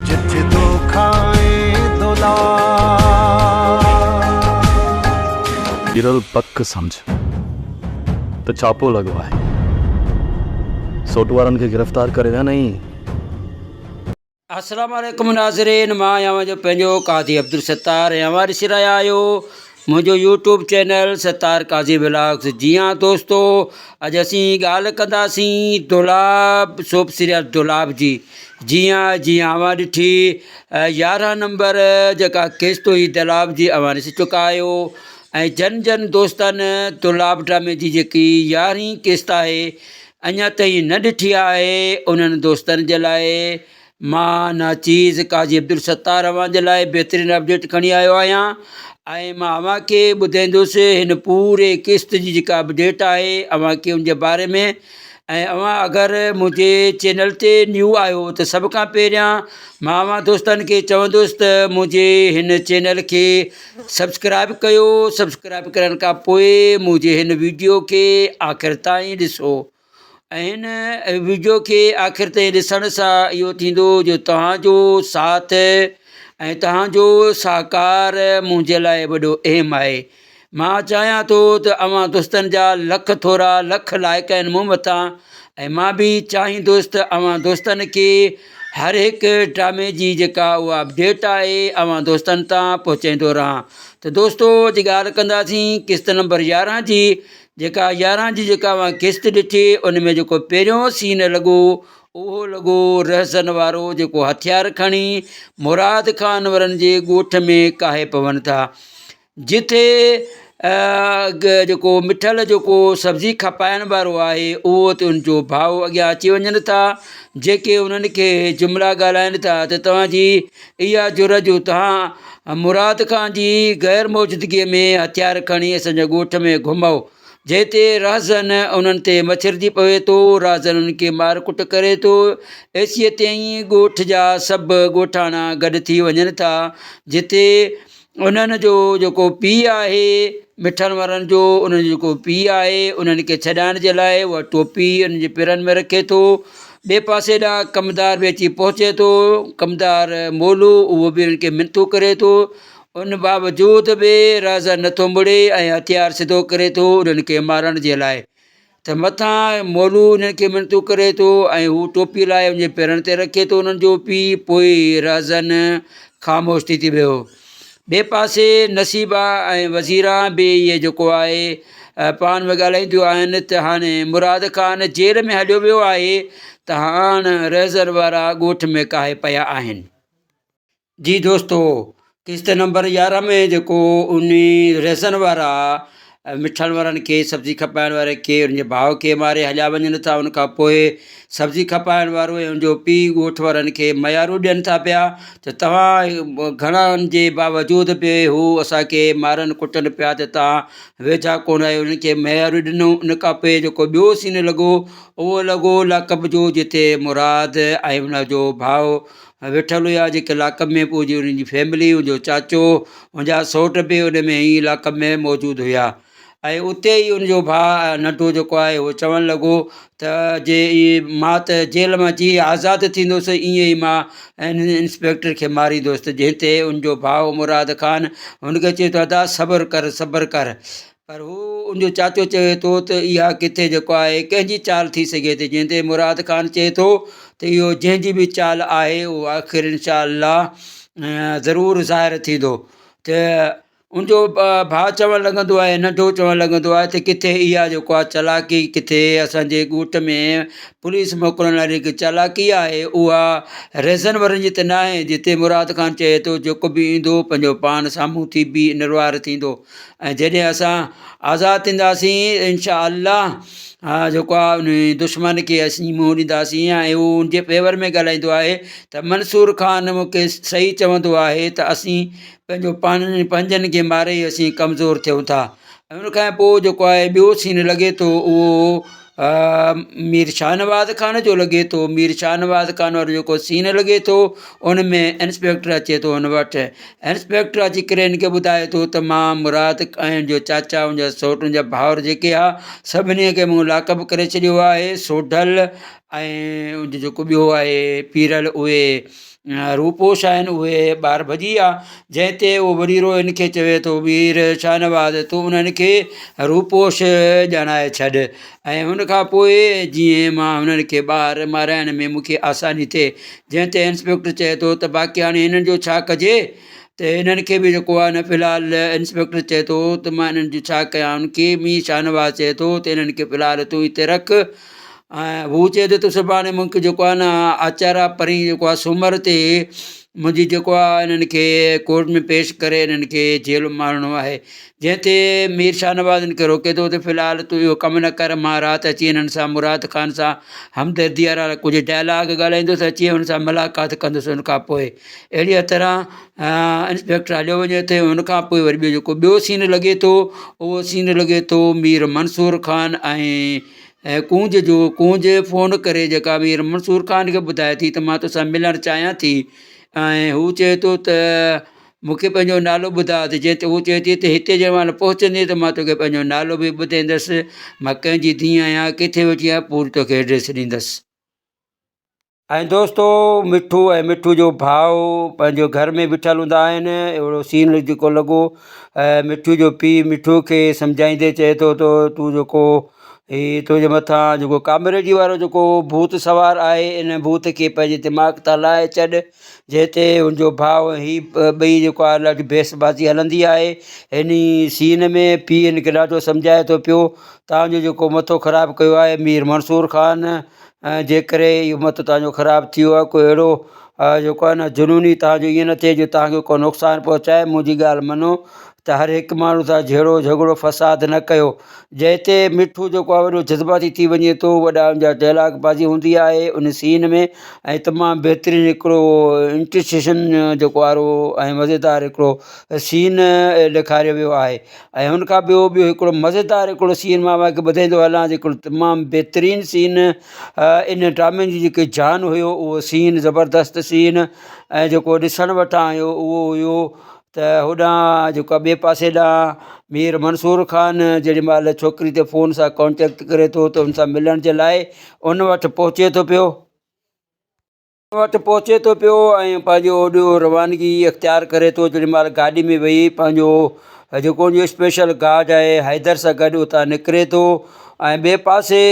जिथे दो खाए दोला गिरल पक समझ त छापो लॻवाए सोट वारनि खे गिरफ़्तार करेगा नहीं। अस्सलाम वालेकुम नाज़रीन, मां आहियां जो पंहिंजो काज़ी अब्दुल सत्तार ऐं अवां ॾिसी रहिया आहियो मुंहिंजो यूट्यूब चैनल सत्तार काज़ी व्लॉग्स। जी हाँ दोस्तो, अॼु असीं ॻाल्हि कंदासीं दुलाब सोप सीरियल दुलाब जी। जी हाँ अवां ॾिठी 11 नंबर जेका किस्त हुई दुलाब जी, अवां ॾिसी चुका आहियो। ऐं जन दोस्तनि दुलाब ड्रामे जी जेकी 11हीं किस्त आहे अञा ताईं न ॾिठी आहे, उन्हनि दोस्तनि जे लाइ मां नाचीज़ काज़ी अब्दुल सत्तार अवां जे लाइ बहितरीनु अपडेट खणी आयो आहियां। ऐं मां अव्हां खे ॿुधाईंदुसि हिन पूरे किस्त जी जेका अपडेट आहे अव्हां खे उन जे बारे में। ऐं अव्हां अगरि मुंहिंजे चैनल ते न्यू आहियो त सभ खां पहिरियां मां अव्हां दोस्तनि खे चवंदुसि त मुंहिंजे हिन चैनल खे सब्सक्राइब कयो। सब्सक्राइब करण खां पोइ मुंहिंजे हिन वीडियो खे आख़िर ताईं ॾिसो। ऐं हिन वीडियो खे आख़िर ताईं ॾिसण सां इहो थींदो जो तव्हांजो साथ ऐं तव्हांजो सहकार मुंहिंजे लाइ वॾो अहम आहे। मां चाहियां थो त अव्हां दोस्तनि जा लख थोरा लख लाइक आहिनि मूं मथां, ऐं मां बि चाहींदुसि त अव्हां दोस्तनि खे हर हिकु ड्रामे जी जेका उहा अपडेट आहे अव्हां दोस्तनि तां पहुचाईंदो रहां। त दोस्तो अॼु ॻाल्हि कंदासीं किस्त नंबर 11 जी। जेका 11 जी जेका अव्हां किस्त ॾिठी उन में जेको पहिरियों सीन लॻो उहो लॻो रहसन वारो जेको हथियार खणी मुराद ख़ान वारनि जे ॻोठ में काहे पवनि था, जिथे जेको मिठल जेको सब्ज़ी खपाइण वारो आहे उहो त उनजो भाउ अॻियां अची वञनि था, जेके उन्हनि खे जुमिला ॻाल्हाइनि था त तव्हांजी इहा जुरज तव्हां मुराद ख़ान जी ग़ैर मौजूदगीअ में हथियार खणी असांजे ॻोठ में घुमो, जंहिं ते राज़न उन्हनि ते मछरजी पवे थो, राज़न उन्हनि खे मार कुट करे थो। एसीअ ते ई ॻोठ जा सभु ॻोठाणा गॾु थी वञनि था, जिते उन्हनि जो जेको पीउ आहे मिठनि वारनि जो, उन्हनि जो जेको पीउ आहे उन्हनि खे छॾाइण जे लाइ उहा टोपी उन्हनि जे पेरनि में रखे थो। ॿिए पासे ॾांहुं कमदार बि अची पहुचे थो, कमदार मोलू उहो बि उन्हनि खे मिनतूं करे थो। उन बावजूद बि राज़न नथो मुड़े ऐं हथियार सिधो करे थो उन्हनि खे मारण जे लाइ। त मथां मोलू उन्हनि खे मिनतूं करे थो ऐं हू टोपी लाइ उनजे पेरनि ते रखे थो उन्हनि जो पीउ। पोइ राज़न ख़ामोश थी वियो। ॿिए पासे नसीबा ऐं वज़ीरा बि इहे जेको आहे पाण में ॻाल्हाईंदियूं आहिनि त हाणे मुराद ख़ान जेल में हलियो वियो आहे त हाणे रहज़न वारा ॻोठ में काहे पिया आहिनि। जी दोस्तो, किस्त नंबर 11 में जेको उन रहज़न वारा मिठण वारनि खे सब्ज़ी खपाइण वारे खे उनजे भाउ खे मारे हलिया वञनि था, उनखां पोइ सब्ज़ी खपाइण वारो ऐं उनजो पीउ ॻोठ वारनि खे मयारूं ॾियनि था पिया त तव्हां घणनि जे बावजूद बि हू असांखे मारनि कुटनि पिया त तव्हां वेझा कोन आहियो, उन्हनि खे मयारूं ॾिनूं। उनखां पोइ जेको ॿियो सीन लॻो उहो लॻो लाकब जो, जिते मुराद ऐं उनजो भाउ वेठल हुआ जेके लाकब में, पोइ उनजी फैमिली उनजो चाचो उनजा सौट बि उन में ई लाकब में मौजूदु हुआ। ऐं उते ई उनजो भाउ नंढो जेको आहे उहो चवणु लॻो त जे मां त जेल मां जीअं आज़ादु थींदुसि ईअं ई मां इंस्पेक्टर खे मारींदुसि। जंहिं ते उनजो भाउ मुराद ख़ान हुनखे चए थो अदा सब्र कर सब्र कर, पर हू उनजो चाचो चवे थो त इहा किथे जेको आहे कंहिंजी चाल थी सघे थी। जंहिं ते मुराद ख़ान चए थो त इहो जंहिंजी बि चाल आहे उहो आख़िर इनशा अल्लाह ज़रूरु ज़ाहिर थींदो। त उनजो भाउ चवणु लॻंदो आहे, नंढो चवणु लॻंदो आहे त किथे इहा जेको आहे चालाकी, किथे असांजे ॻोठ में पुलिस मोकिलण वारी जेकी चालाकी आहे उहा रहज़न वारनि जी त न आहे, जिते मुराद ख़ान चए थो जेको बि ईंदो पंहिंजो पाण साम्हूं थी बि निर्वार थींदो। ऐं जॾहिं असां आज़ादु थींदासीं इनशा अल्लाह जेको आहे उन दुश्मन खे असीं मुंहुं ॾींदासीं। ऐं उहो उनजे फेवर में ॻाल्हाईंदो आहे त मंसूर ख़ान मूंखे सही चवंदो आहे त असीं पंहिंजो पंहिंजनि खे मारे ई असीं कमज़ोर थियूं था। ऐं उनखां पोइ जेको आहे ॿियो सीन लॻे थो उहो मीर शाहनवाज़ ख़ान जो लॻे थो। मीर शाहनवाज़ ख़ान वारो जेको सीन लॻे थो उन में इंस्पेक्टर अचे थो हुन वटि। इंस्पेक्टर अची करे हिनखे ॿुधाए थो त मां मुराद ऐं उनजो चाचा उनजा सौट उनजा भाउर जेके आहे सभिनी खे मूं लाकब करे छॾियो आहे, सोढल ऐं उनजो जेको ॿियो आहे पीरल, उहे रूपोश आहिनि उहे ॿाहिरि भॼी विया, जंहिं ते उहो वॾीरो हिन खे चवे थो वीर शाहनवाज़ तूं उन्हनि खे रूपोश ॼाणाए छॾ। ऐं हुन खां पोइ जीअं मां हुननि खे ॿाहिरि माराइण में मूंखे आसानी थिए, जंहिं ते इंस्पेक्टर चए थो त बाक़ी हाणे हिननि जो छा कजे, त हिननि खे बि जेको आहे न फ़िलहालु इंस्पेक्टर चए थो त मां हिननि जो छा कयां। हुनखे मीर शाहनवाज़ चए थो त हिननि खे फ़िलहालु तूं हिते रख। ऐं हू चए थो त सुभाणे मूंखे जेको आहे न आचारा परीं जेको आहे सूमर ते मुंहिंजी जेको आहे हिननि खे कोर्ट में पेश करे हिननि खे जेल मारणो आहे, जंहिं ते मीर शाहनवाज़ हिन खे रोके थो त फ़िलहालु तूं इहो कमु न कर, मां राति अची हिननि सां मुराद ख़ान सां हमदर्दी वारा कुझु डायलॉग ॻाल्हाईंदुसि, अची हुन सां मुलाक़ात कंदुसि। हुन खां पोइ अहिड़ीअ तरह इंस्पेक्टर हलियो वञे थो। हुन खां पोइ वरी ॿियो सीन लॻे थो, उहो सीन लॻे थो मीर मंसूर ख़ान ऐं कूंज फ़ोन करे जेका मीर मंसूर ख़ान खे ॿुधाए थी त मां तोसां मिलणु चाहियां थी, ऐं हू चए थो त मूंखे पंहिंजो नालो ॿुधाए, त जंहिं ते हू चए थी त हिते जंहिं महिल पहुचंदी त मां तोखे पंहिंजो नालो बि ॿुधाईंदसि, मां कंहिंजी धीउ आहियां, किथे वेठी आहियां, पूरी तोखे एड्रेस ॾींदसि। ऐं दोस्तो मिठू जो भाउ पंहिंजो घर में बीठल हूंदा आहिनि, अहिड़ो सीन जेको लॻो। मिठू जो पीउ मिठू खे सम्झाईंदे चए थो त तूं जेको हीअ तुंहिंजे मथां जेको कामरेडी वारो जेको भूत सवारु आहे, इन भूत खे पंहिंजे दिमाग़ तां लाहे छॾ, जंहिं ते हुनजो भाउ हीअ ॿई जेको आहे ॾाढी बहसबाज़ी हलंदी आहे। हिन सीन में पीउ हिनखे ॾाढो सम्झाए थो पियो, तव्हांजो जेको मथो ख़राबु कयो आहे मीर मंसूर ख़ान, जे करे इहो मथो तव्हांजो ख़राबु थी वियो आहे, कोई अहिड़ो जेको आहे न जुनूनी तव्हांजो ईअं न थिए जो तव्हांखे को नुक़सानु पहुचाए। मुंहिंजी ॻाल्हि मञो त हर हिकु माण्हू सां जहिड़ो झगड़ो फ़साद न कयो, जंहिं ते मिठू जेको आहे वॾो जज़्बाती थी वञे थो। वॾा हुनजा डायलॉगबाज़ी हूंदी आहे उन सीन में, ऐं तमामु बहितरीनु हिकिड़ो इंट्रस्टेशन जेको वारो ऐं मज़ेदारु हिकिड़ो सीन ॾेखारियो वियो आहे। ऐं हुन खां ॿियो हिकिड़ो मज़ेदारु हिकिड़ो सीन मां तव्हांखे ॿुधाईंदो हलां, जेको तमामु बहितरीनु सीन इन ड्रामे जी जेकी जान हुयो, उहो सीन ज़बरदस्त सीन, ऐं जेको ॾिसण वटां आयो उहो हुयो त होॾां जेको आहे ॿिए पासे ॾांहुं मीर मंसूर ख़ान जेॾी महिल छोकिरी ते फ़ोन सां कॉन्टेक्ट करे थो त हुन सां मिलण जे लाइ उन वटि पहुचे थो पियो, ऐं पंहिंजो ओॾो रवानगी इख़्तियार करे थो। जेॾी महिल गाॾी में वेही पंहिंजो जेको हुनजो स्पेशल गार्ड आहे हैदर सां गॾु उतां निकिरे थो, ऐं ॿिए पासे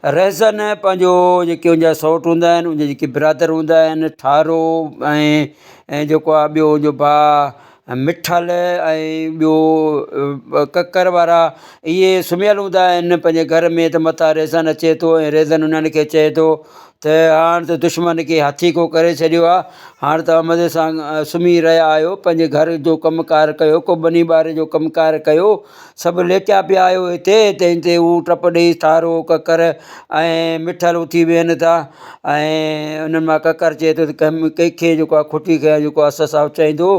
रहज़न पंहिंजो जेके हुनजा सौट हूंदा आहिनि, उनजा जेके बिरादर हूंदा आहिनि ठारो ऐं जेको आहे ॿियो जो भाउ मिठल ऐं ॿियो ककर वारा, इहे सुम्हियल हूंदा आहिनि पंहिंजे घर में। त मथां रेज़न अचे थो ऐं रेज़न उन्हनि खे चए थो त हाणे त दुश्मन खे हाथी को करे छॾियो आहे, हाणे तव्हां मज़े सां सुम्ही रहिया आहियो, पंहिंजे घर जो कमुकारु कयो, को बनी ॿार जो कमुकारु कयो, सभु लेटिया पिया आहियो हिते। तंहिं ते हू टप ॾेई ठारो ककर ऐं मिठल उथी वेहनि था, ऐं उन्हनि मां ककर चए थो त कंहिंखे जेको आहे खुटी खे जेको आहे ससाउ चाहींदो,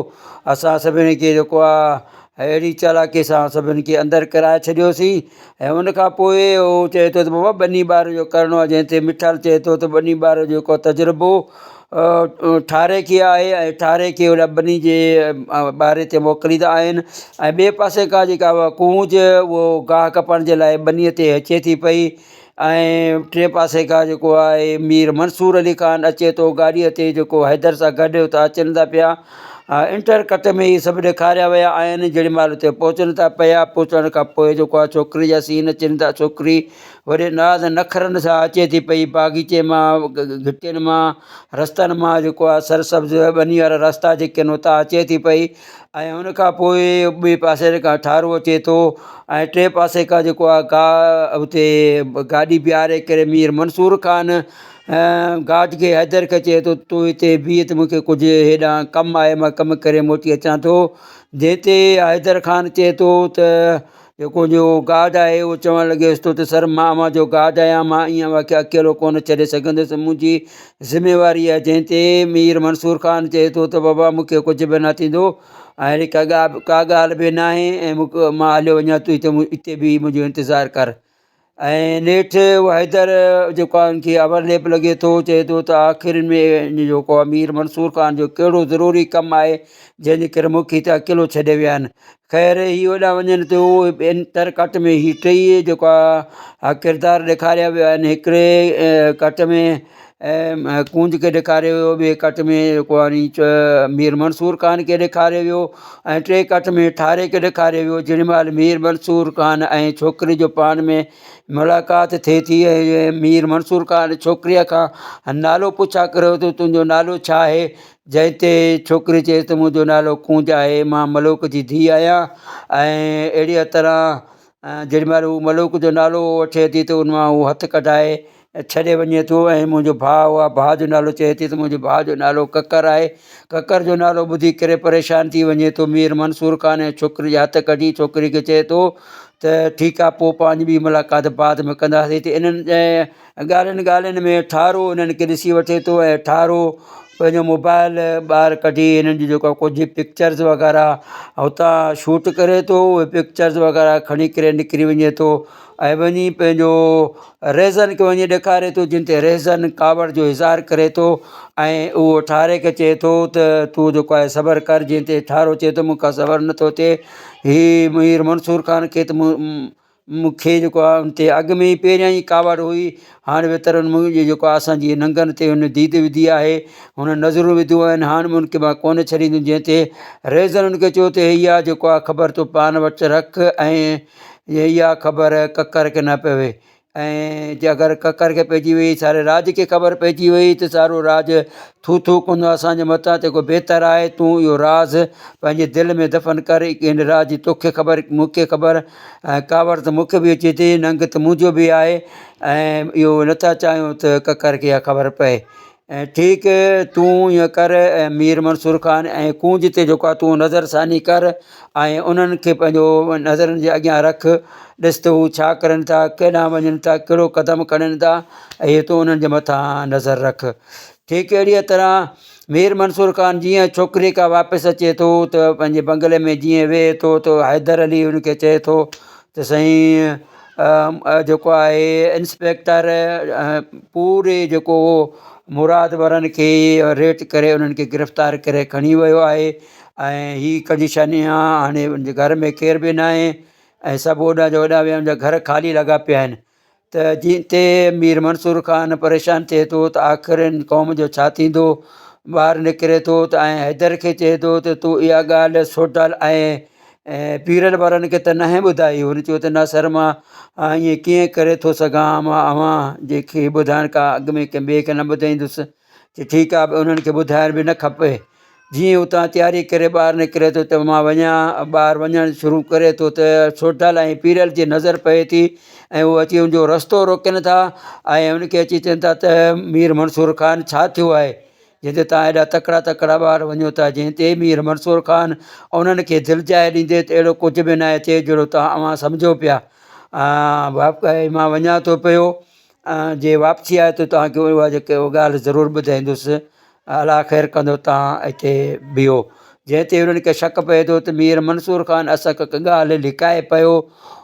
असां सभिनी खे जेको आहे अहिड़ी चालाकीअ सां सभिनी खे अंदरि कराए छॾियोसीं। ऐं उन खां पोइ उहो चए थो त बाबा ॿनी ॿार जो करिणो आहे, जंहिं ते मिठल चए थो त ॿनी ॿार जो जेको तजुर्बो ठारे खे आहे, ऐं ठारे खे होॾा ॿनी जे ॿारे ते मोकिलींदा आहिनि। ऐं ॿिए पासे खां जेका कूंज उहो गाह कपण जे लाइ ॿनीअ ते अचे थी पई, ऐं टे पासे खां जेको आहे मीर मंसूर अली ख़ान अचे थो गाॾीअ ते, जेको हैदर सां गॾु उतां अचनि था पिया। इंटर कट में इहे सभु ॾेखारिया विया आहिनि। जेॾी महिल उते पहुचनि था पिया, पहुचण खां पोइ जेको आहे छोकिरी जा सीन अचनि था, छोकिरी वॾे नाज़ नखरनि सां अचे थी पई, बाग़ीचे मां घिटियुनि मां रस्तनि मां जेको आहे सरसब्ज़ ॿनी वारा रस्ता जेके आहिनि उतां अचे थी पई। ऐं हुन खां पोइ ॿिए पासे खां ठारो अचे थो, ऐं टे पासे खां जेको आहे उते गाॾी बीहारे करे मीर मंसूर ख़ान गार्ड खे हैदर खे चए थो तूं हिते बीह त मूंखे कुझु हेॾां कमु आहे, मां कमु करे मोटी अचां थो। जंहिं ते हैदर ख़ान चए थो त जेको जो गार्ड आहे उहो चवणु लॻेसि थो त सर मां जो गार्ड आहियां, मां ईअं मूंखे अकेलो कोन छॾे सघंदुसि, मुंहिंजी ज़िमेवारी आहे। जंहिं ते मीर मंसूर ख़ान चए थो त बाबा मूंखे कुझु बि न थींदो, अहिड़ी का ॻाल्हि बि न आहे, ऐं मां हलियो वञा, तूं हिते बि मुंहिंजो इंतज़ारु कर। ऐं नेठि उहो हैदर जेको आहे उनखे अवरलेप लॻे थो, चए थो त आख़िर में जेको आहे मीर मंसूर ख़ान जो कहिड़ो ज़रूरी कमु आहे जंहिंजे करे मूंखे हिते अकेलो छॾे विया आहिनि। ख़ैर हीअ होॾां वञनि त उहो इंटर कट में हीअ टई जेको आहे किरदारु ॾेखारिया विया आहिनि। हिकिड़े कट में कूंज खे ॾेखारियो वियो, ॿिए कट में जेको आहे मीर मंसूर ख़ान खे ॾेखारियो वियो, ऐं टे कट में ठारे खे ॾेखारियो वियो। जेॾी महिल मीर मंसूर ख़ान ऐं छोकिरी जो पाण में मुलाक़ात थिए थी, ऐं मीर मंसूर ख़ान छोकिरीअ खां नालो पुछा करियो त तुंहिंजो नालो छा आहे, जंहिं ते छोकिरी चए त मुंहिंजो नालो कूंज आहे, मां मलोक जी धीउ आहियां। ऐं अहिड़ीअ तरह जेॾी महिल हू मलोक जो नालो वठे थी त उन मां हू हथु कढाए छॾे वञे थो, ऐं मुंहिंजो भाउ आहे, भाउ जो नालो चए थी त मुंहिंजे भाउ जो नालो ककर आहे। ककर जो नालो ॿुधी करे परेशान थी वञे थो मीर मंसूर ख़ान, ऐं छोकिरी जा हथ कढी छोकिरी खे चए थो त ठीकु आहे, पोइ पंहिंजी ॿी मुलाक़ात बाद में कंदासीं। त इन्हनि ॻाल्हियुनि में ठारो इन्हनि खे ॾिसी वठे थो, ऐं ठारो पंहिंजो मोबाइल ॿाहिरि कढी इन्हनि जी जेको कुझु पिक्चर्स वग़ैरह हुतां शूट करे थो, उहे पिक्चर्स वग़ैरह खणी करे निकिरी वञे थो, ऐं वञी पंहिंजो रेज़न खे वञी ॾेखारे थो, जिन ते रेज़न कावड़ जो इज़हार करे थो। ऐं उहो ठारे खे चए थो त तूं जेको आहे सब्र कर, जंहिं ते ठारो चए थो मूंखां सब्र नथो थिए, हीअ मीर मंसूर ख़ान खे त मूंखे जेको आहे उन ते अॻु में ई पहिरियां ई कावड़ हुई, हाणे वेतरनि मुंहिंजी जेको आहे असांजी नंगनि ते हुन दीद विधी आहे, हुन नज़रूं विधियूं आहिनि, हाणे बि उनखे मां कोन छॾींदुमि। जंहिं ते रेज़न उनखे चयो त इहा जेको आहे ख़बर तूं पाण वटि रख, ऐं इहा ख़बर ककर खे न पवे, ऐं जे अगरि ककर खे पइजी वई, सारे राज खे ख़बर पइजी वई त सारो राज थू थू कंदो असांजे मथां, त को बहितरु आहे तूं इहो राज़ पंहिंजे दिलि में दफ़न कर, इन राज जी तोखे ख़बर मूंखे ख़बर, ऐं कावड़ त मूंखे बि अचे थी, नंग त मुंहिंजो बि आहे, ऐं इहो नथा चाहियूं त ककर खे इहा ख़बर पए। ऐं ठीकु तूं ईअं कर, ऐं मीर मंसूर ख़ान ऐं कूंज ते जेको आहे तूं नज़रसानी कर, ऐं उन्हनि खे पंहिंजो नज़रनि जे अॻियां रख, ॾिस त हू छा करनि था, केॾांहुं वञनि था, कहिड़ो क़दम खणनि था, ऐं तूं उन्हनि जे मथां नज़र रख। ठीकु अहिड़ीअ तरह मीर मंसूर ख़ान जीअं छोकिरी खां वापसि अचे थो त पंहिंजे बंगले में जीअं वेहे थो त हैदर अली हुनखे चए थो त साईं जेको आहे इंस्पेक्टर पूरे जेको मुराद वारनि खे रेट करे उन्हनि खे गिरफ़्तार करे खणी वियो आहे, ऐं हीअ कंडीशन आहे, हाणे उनजे घर में केर बि न आहे, ऐं सभु होॾां जो होॾां विया, उनजा घर ख़ाली लॻा पिया आहिनि। त जीअं ते मीर मंसूर ख़ान परेशान थिए थो त आख़िर क़ौम जो छा थींदो, ॿाहिरि निकिरे थो त ऐं हैदर खे चए थो त तूं इहा ॻाल्हि सोडल ऐं पीरल वारनि खे त न ॿुधाई। हुन चयो त न सर, मां ईअं कीअं करे थो सघां, मां अव्हां जंहिंखे ॿुधाइण खां अॻु में कंहिं ॿिए खे न ॿुधाईंदुसि, चई ठीकु आहे, उन्हनि खे ॿुधाइण बि न खपे। जीअं हुतां तयारी करे ॿाहिरि निकिरे थो त मां वञा, ॿाहिरि वञणु शुरू करे थो त सोडल ऐं पीरल जी नज़र पए थी, ऐं उहे अची हुनजो रस्तो रोकनि था, ऐं हुनखे अची चवनि था त मीर मंसूर ख़ान छा थियो आहे, जंहिं ते तव्हां हेॾा तकिड़ा तकिड़ा ॿार वञो था। जंहिं ते मीर मंसूर ख़ान उन्हनि खे दिलिजाए ॾींदे त अहिड़ो कुझु बि न आहे थिए जहिड़ो तव्हां सम्झो पिया, मां वञा थो पियो, जे वापसी आहे त तव्हांखे उहा जेके उहा ॻाल्हि ज़रूरु ॿुधाईंदुसि, अला ख़ैरु कंदो, तव्हां हिते बीहो। जंहिं ते उन्हनि खे शक पए थो त मीर मंसूर ख़ान असां ॻाल्हि लिकाए पियो,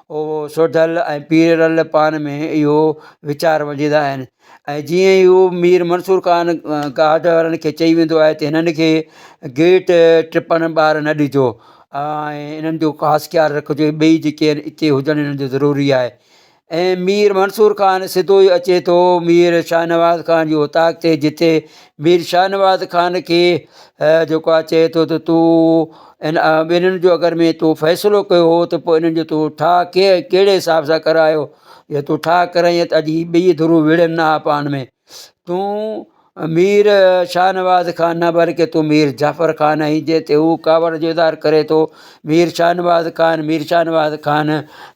उहो सोडल ऐं पीरल पाण में इहो वीचार वॼंदा आहिनि। ऐं जीअं ई उहो मीर मंसूर ख़ान गार्ड वारनि खे चई वेंदो आहे त हिननि खे गेट टिपण ॿार न ॾिजो, ऐं इन्हनि जो ख़ासि ख़्यालु रखिजो, ॿई जेके आहिनि हिते हुजणु हिननि जो ज़रूरी आहे। ऐं मीर मंसूर ख़ान सिधो ई अचे थो मीर शाहनवाज़ ख़ान जी उताक ते, जिते मीर शाहनवाज़ ख़ान खे जेको आहे चए थो त तूं इन ॿिन्हिनि जो अगरि में तूं फ़ैसिलो कयो हो त पोइ इन्हनि जो तूं ठाह कहिड़े हिसाब सां करायो, या तूं ठाह कराईं त अॼु हीअ ॿई धुरूं विढ़नि न हा पाण में, तूं मीर शाहनवाज़ ख़ान न बल्कि तूं मीर जाफ़र ख़ान आहीं। जंहिं ते हू कावड़ जो इज़हार करे थो, मीर शाहनवाज़ ख़ान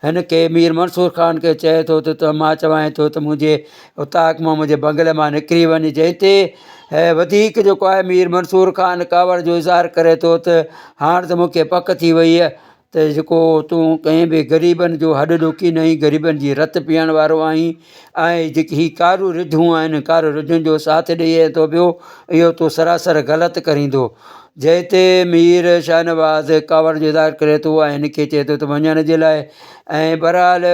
हिन खे मीर मंसूर ख़ान खे चए थो त मां चवां थो त मुंहिंजे उताक मां मुंहिंजे बंगले मां निकिरी वञे। जंहिं ते वधीक जेको आहे मीर मंसूर ख़ान कावड़ जो इज़हार करे थो त हाणे त मूंखे पक थी वई आहे त जेको तूं कंहिं बि ग़रीबनि जो हॾु ॾुकी नहीं, ग़रीबनि जी रत पीअण वारो आहीं, ऐं जेकी हीअ कारूं रिढूं आहिनि, कारूं रिढुनि जो साथ ॾेई थो पियो, इहो तूं सरासर ग़लति करींदो। जंहिं ते मीर शाहनवाज़ कावड़ जो इज़हार करे थो ऐं हिनखे चए थो त वञण जे लाइ। ऐं बहरहाल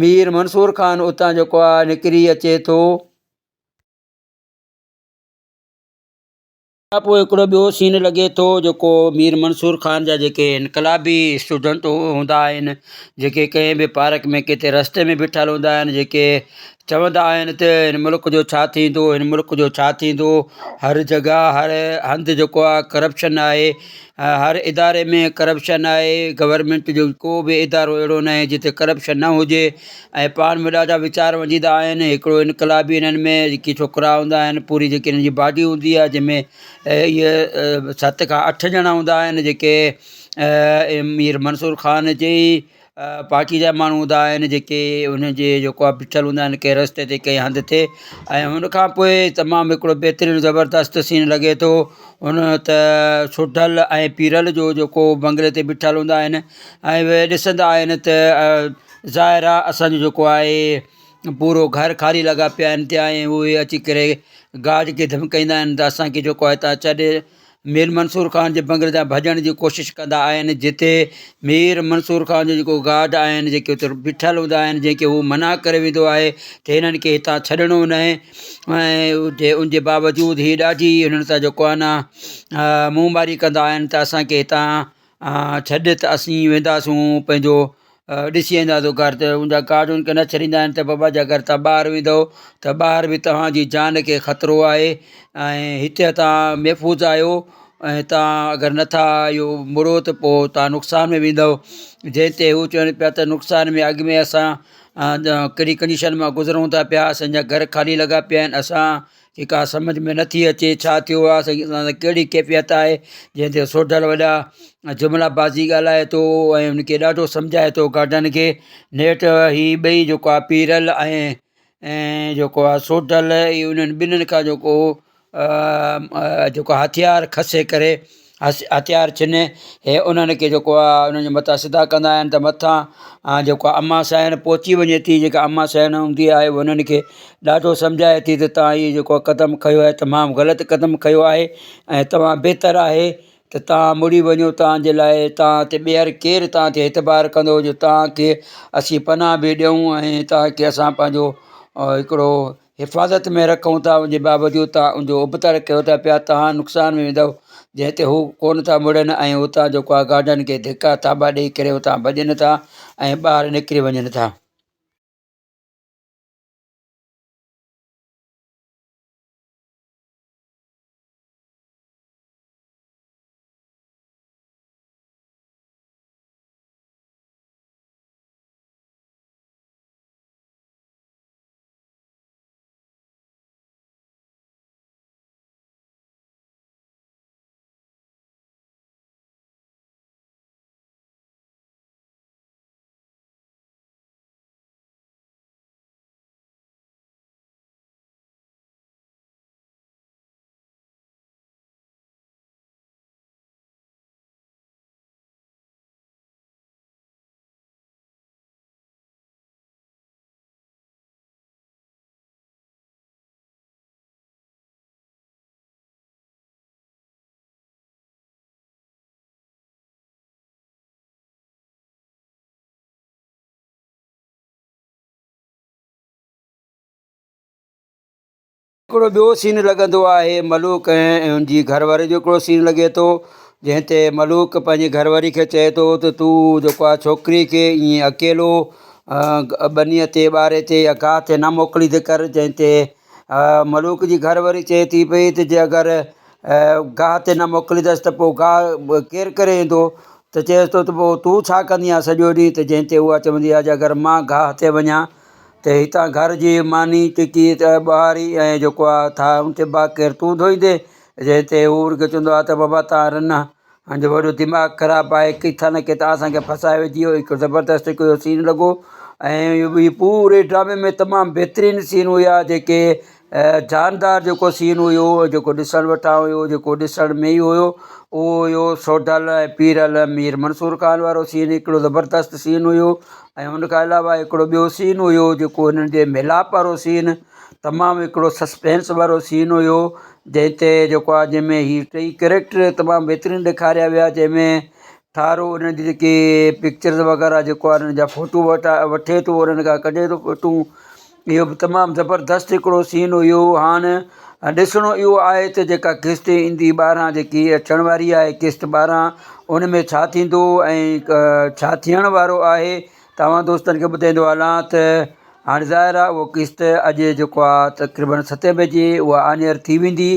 मीर मंसूर ख़ान उतां जेको आहे निकिरी अचे थो। पोइ हिकिड़ो ॿियो सीन लॻे थो, जेको मीर मंसूर ख़ान जा जेके इनकलाबी स्टूडेंट हूंदा आहिनि, जेके कंहिं बि पार्क में किथे रस्ते में बीठल हूंदा आहिनि, जेके चवंदा आहिनि त हिन मुल्क जो छा थींदो, हिन मुल्क जो छा थींदो। हर जॻह हर हंधि जेको आहे करप्शन आहे, हर इदारे में करप्शन आहे। गवर्नमेंट जो को बि इदारो अहिड़ो न आहे जिते करप्शन न हुजे। ऐं पाण में ॾाढा वीचार वंजीदा आहिनि। हिकिड़ो इनकलाबी हिननि में जेकी छोकिरा हूंदा आहिनि, पूरी जेकी हिननि जी बॉडी हूंदी आहे जंहिंमें इहे 7 खां 8 ॼणा हूंदा आहिनि जेके मीर मंसूर ख़ान जी पार्टी जा माण्हू हूंदा आहिनि जेके हुनजे जेको आहे बीठल हूंदा आहिनि कंहिं रस्ते ते कंहिं हंधि ते। ऐं हुनखां पोइ तमामु हिकिड़ो बहितरीनु ज़बरदस्त सीन लॻे थो। हुन त सुढल ऐं पीरल जो जेको बंगले ते बीठल हूंदा आहिनि ऐं उहे ॾिसंदा आहिनि त ज़ाहिर आहे असांजो जेको आहे पूरो घर खाली लॻा पिया आहिनि त्या। ऐं उहे अची करे गार्ड खे धमकाईंदा आहिनि त असांखे जेको आहे हितां छॾे मीर मंसूर ख़ान जे बंगले तां भॼण जी कोशिशि कंदा आहिनि, जिते मीर मंसूर ख़ान जो जेको गार्ड आहिनि जेके उते बीठल हूंदा आहिनि, जंहिंखे हू मना करे वेंदो आहे त हिननि खे हितां छॾिणो न आहे। ऐं उनजे बावजूदि हीअ ॾाढी हुननि सां जेको आहे न मुंहमारी कंदा आहिनि त असांखे हितां छॾ त असीं वेंदासूं पंहिंजो ॾिसी वेंदासीं घर। त उनजा गार्ड उनखे न छॾींदा आहिनि त बाबा जा अगरि तव्हां ॿाहिरि वेंदव त ॿाहिरि बि तव्हांजी जान खे ख़तरो आहे ऐं हिते तव्हां महफ़ूज़ आहियो। ऐं तव्हां अगरि नथा इहो मुड़ो त पोइ तव्हां नुक़सान में वेंदव। जंहिं ते हू चवनि पिया त नुक़सान में अॻु में असां कहिड़ी कंडीशन मां गुज़रूं था पिया, असांजा घर ख़ाली लॻा पिया आहिनि, असांखे का सम्झ में नथी अचे छा थियो आहे, असां कहिड़ी कैफ़ियत आहे। जंहिं ते सोढल वॾा जुमिलाबाज़ी ॻाल्हाए थो ऐं हुनखे ॾाढो सम्झाए थो गार्डन खे। नेठि हीअ ॿई जेको आहे पीरल ऐं जेको आहे सोढल, इहे उन्हनि ॿिन्हिनि खां जेको हथियार खसे करे हथियार छिने हे उन्हनि खे जेको आहे उन्हनि जे मथां सिधा कंदा आहिनि त मथां जेको आहे अम्मा साहिन पहुची वञे थी। जेका अम्मा साहिन हूंदी आहे उन्हनि खे ॾाढो सम्झाए थी त तव्हां इहो जेको क़दमु खयो आहे तमामु ग़लति क़दमु खयो आहे ऐं तव्हां बहितरु आहे त तव्हां मुड़ी वञो। तव्हांजे लाइ तव्हां ते ॿीहर केरु तव्हां ते एतबार कंदो जो तव्हांखे असीं पनाह बि ॾियूं ऐं तव्हांखे असां पंहिंजो हिकिड़ो हिफ़ाज़त में रखूं था। उनजे बावजूदि तव्हां उनजो उबतड़ कयो था पिया, तव्हां नुक़सान में वेंदव। जंहिं ते हू कोन था मुड़नि ऐं हुतां जेको आहे गार्डन खे धिका थाॿा ॾेई करे हुतां भॼनि था ऐं ॿाहिरि निकिरी वञनि था। हिकिड़ो ॿियो सीन लॻंदो आहे मलूक ऐं उनजी घरवारी जो हिकिड़ो सीन लॻे थो, जंहिं ते मलूक पंहिंजी घरवारी खे चए थो त तूं जेको आहे छोकिरी खे ईअं अकेलो बनीअ ते ॿारे ते या गाह ते न मोकिलींदे कर। जंहिं ते मलूक जी घरवारी चए थी पई त जे अगरि गाह ते न मोकिलींदसि त पोइ गाह केरु करे ईंदो, त चएसि थो त पोइ तूं छा कंदी आहे सॼो ॾींहुं। त जंहिं ते उहा चवंदी आहे जे अगरि मां गाह ते वञा त हितां घर जी मानी टिकी त ॿुहारी ऐं जेको आहे थांहुं टिबा केरु तूं धोईंदे। जंहिं ते हू उनखे चवंदो आहे त बाबा तव्हां रन मुंहिंजो वॾो दिमाग़ु ख़राबु आहे, किथां न किथां असांखे फसाए विझी वियो। हिकु ज़बरदस्त हिकिड़ो सीन लॻो ऐं इहो पूरे ड्रामे में तमामु बहितरीनु सीन हुया जेके जानदार जेको सीन हुयो जेको ॾिसण वटां हुयो जेको ॾिसण में ई हुयो उहो हुयो सोढल ऐं पीरल मीर मंसूर ख़ान वारो सीन। हिकिड़ो ज़बरदस्त सीन हुयो ऐं हुनखां अलावा हिकिड़ो ॿियो सीन हुयो जेको हिननि जे मिलाप वारो सीन, तमामु हिकिड़ो सस्पेंस वारो सीन हुयो। जंहिं ते जेको आहे जंहिंमें हीअ टई कैरेक्टर तमामु बहितरीनु ॾेखारिया विया, जंहिंमें ठारो उन्हनि जी जेकी पिक्चर्स वग़ैरह जेको आहे उन्हनि जा फ़ोटू वठे थो उन्हनि खां कढे थो फ़ोटू। इहो बि तमामु ज़बरदस्त हिकिड़ो सीन हुयो। हाणे ॾिसणो इहो आहे त जेका किस्त ईंदी 12 जेकी अचण वारी आहे किस्त 12 उन में छा थींदो ऐं छा थियण वारो आहे। तव्हां दोस्तनि खे ॿुधाईंदो हलां त हाणे ज़ाहिर आहे उहो क़िस्त अॼु जेको आहे तक़रीबन 7 बजे उहा ऑन एयर थी वेंदी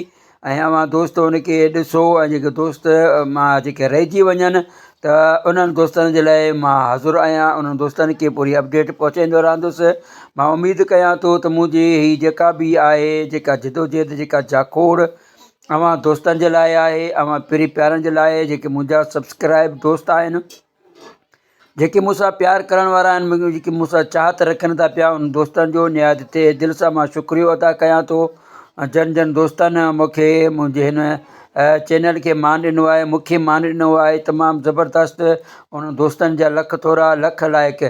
ऐं अवां दोस्त उनखे ॾिसो ऐं जेके दोस्त मां जेके रहिजी वञनि त उन्हनि दोस्तनि जे लाइ मां हाज़ुरु आहियां, उन्हनि दोस्तनि खे पूरी अपडेट पहुचाईंदो रहंदुसि। मां उमेदु कयां थो त मुंहिंजी हीअ जेका बि आहे जेका जिदोजहद जेका जाखोड़ अवां दोस्तनि जे लाइ आहे, अवां पिरी प्यारनि जे लाइ, जेके मुंहिंजा सब्सक्राइब दोस्त आहिनि, जेके मूंसां प्यारु करण वारा आहिनि, जेके मूंसां चाहत रखनि था पिया, उन दोस्तनि जो निहायत ते दिलि सां मां शुक्रियो अदा कयां थो। जन दोस्तनि मूंखे मुंहिंजे हिन चैनल खे मान ॾिनो आहे, मूंखे मान ॾिनो आहे तमामु ज़बरदस्तु। उन्हनि दोस्तनि जा लख थोरा लख लाइक़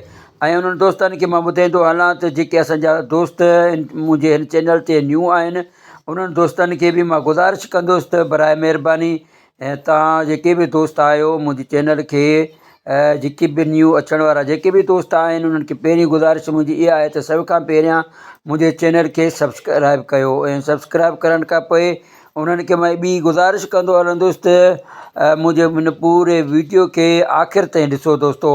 ऐं उन्हनि दोस्तनि खे मां ॿुधाईंदो हलां त जेके असांजा दोस्त मुंहिंजे हिन चैनल ते न्यू आहिनि, उन्हनि दोस्तनि खे बि मां गुज़ारिश कंदुसि त बराए महिरबानी ऐं तव्हां जेके बि दोस्त आहियो मुंहिंजे चैनल खे, जेके बि न्यू अचण वारा जेके बि दोस्त आहिनि, उन्हनि खे पहिरीं गुज़ारिश मुंहिंजी इहा आहे त सभ खां पहिरियां मुंहिंजे चैनल खे सब्सक्राइब कयो ऐं सब्सक्राइब करण खां पोइ उन्हनि खे मां ॿी गुज़ारिश कंदो हलंदुसि त मुंहिंजे हिन पूरे वीडियो खे आख़िर ताईं ॾिसो दोस्तो।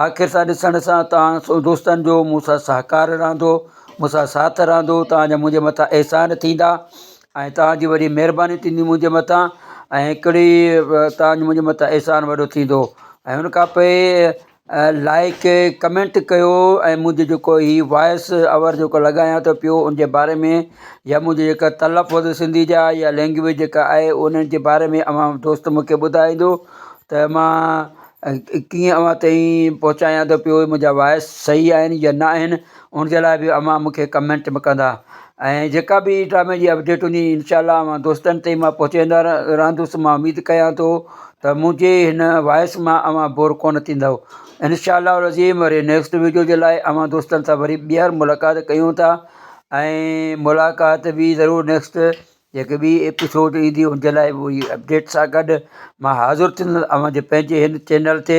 आख़िर सां ॾिसण सां तव्हां दोस्तनि जो मूंसां सहकार रहंदो, मूंसां साथ रहंदो, तव्हांजा मुंहिंजे मथां अहसान थींदा ऐं तव्हांजी वॾी महिरबानी थींदी मुंहिंजे मथां ऐं हिकिड़ी तव्हांजो मुंहिंजे मथां अहसान वॾो थींदो। ऐं हुन खां पोइ लाइक कमेंट कयो ऐं मुंहिंजो जेको हीउ वॉइस ओवर जेको लॻायां थो पियो उनजे बारे में, या मुंहिंजी जेका तलफ़ुज़ सिंधी जा या लैंग्वेज जेका आहे उन्हनि जे बारे में अवां दोस्त मूंखे ॿुधाईंदो त मां कीअं अवां ताईं पहुचायां थो पियो, मुंहिंजा वॉइस सही आहिनि या न आहिनि, उनजे लाइ बि अवां मूंखे कमेंट में कंदा। ऐं जेका बि ड्रामे जी अपडेट हूंदी इनशाला अवां दोस्तनि ताईं मां पहुचाईंदा रहंदुसि। मां उमेदु कयां थो त मुंहिंजे हिन वॉइस मां अवां बोर कोन थींदव इनशाला अज़ीम। वरी नेक्स्ट वीडियो जे लाइ अवां दोस्तनि सां वरी ॿीहर मुलाक़ात कयूं था ऐं मुलाक़ात बि ज़रूरु नेक्स्ट जेके बि एपिसोड ईंदी उनजे लाइ उहा अपडेट सां गॾु मां हाज़ुरु थींदुसि अवां जे पंहिंजे हिन चैनल ते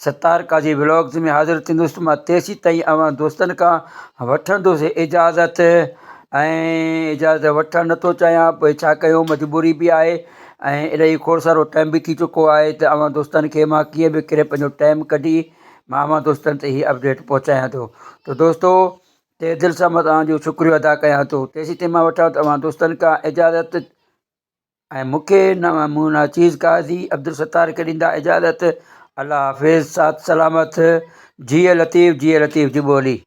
सत्तार काज़ी व्लॉग्स में हाज़ुरु थींदुसि। मां तेसीं ताईं अवां दोस्तनि खां वठंदुसि इजाज़त ऐं इजाज़त वठणु नथो चाहियां, पोइ छा कयूं, मजबूरी बि आहे ऐं इलाही खोड़ सारो टाइम बि थी चुको आहे त अवां दोस्तनि खे मां कीअं बि करे पंहिंजो टाइम कढी मां अवां दोस्तनि ते हीअ अपडेट पहुचायां थो। त दोस्तो ते दिलि सां मां तव्हांजो शुक्रियो अदा कयां थो। तेसीं ताईं मां वठां तव्हां दोस्तनि खां इजाज़त ऐं मूंखे न चीज़ काज़ी अब्दुल सत्तार खे ॾींदा इजाज़त। अल्लाह हाफ़िज़, साथ सलामत, जिए लतीफ़ जी ॿोली।